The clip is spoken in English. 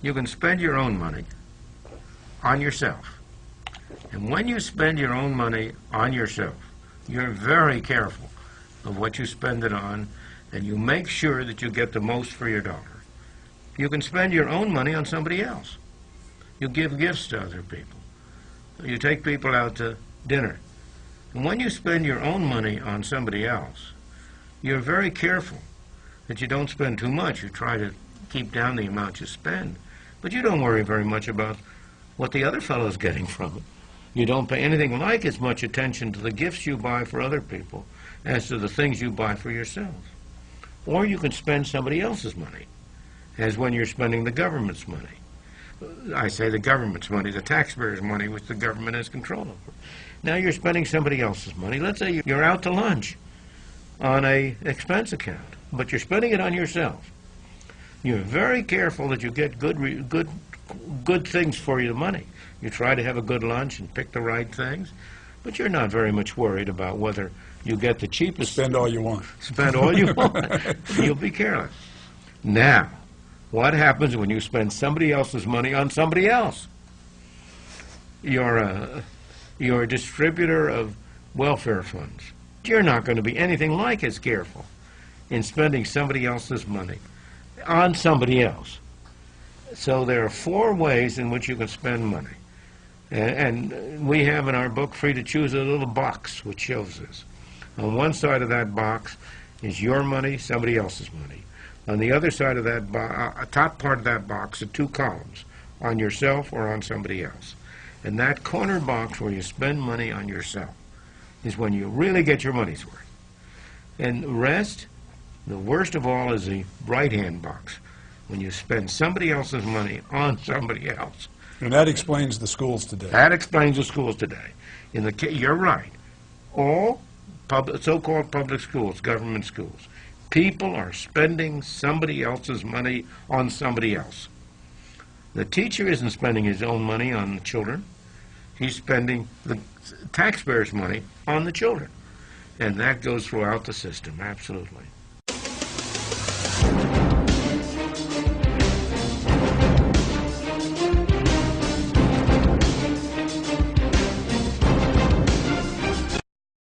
you can spend your own money on yourself. And when you spend your own money on yourself, you're very careful of what you spend it on, and you make sure that you get the most for your dollar. You can spend your own money on somebody else. You give gifts to other people. You take people out to dinner. And when you spend your own money on somebody else, you're very careful that you don't spend too much. You try to keep down the amount you spend. But you don't worry very much about what the other fellow's getting from it. You don't pay anything like as much attention to the gifts you buy for other people as to the things you buy for yourself. Or you can spend somebody else's money, as when you're spending the government's money. I say the government's money, the taxpayers' money, which the government has control over. Now you're spending somebody else's money. Let's say you're out to lunch on an expense account, but you're spending it on yourself. You're very careful that you get good things for your money. You try to have a good lunch and pick the right things, but you're not very much worried about whether you get the cheapest. Spend all you want. Spend all you want. You'll be careless. Now, what happens when you spend somebody else's money on somebody else? You're a distributor of welfare funds. You're not going to be anything like as careful in spending somebody else's money on somebody else. So there are 4 ways in which you can spend money. And we have in our book, Free to Choose, a little box which shows this. On one side of that box is your money, somebody else's money. On the other side of that top part of that box are 2 columns, on yourself or on somebody else. And that corner box where you spend money on yourself is when you really get your money's worth. And the rest, the worst of all, is the right-hand box, when you spend somebody else's money on somebody else. And that explains the schools today. That explains the schools today. You're right. All so-called public schools, government schools, people are spending somebody else's money on somebody else. The teacher isn't spending his own money on the children. He's spending the taxpayers' money on the children. And that goes throughout the system, absolutely.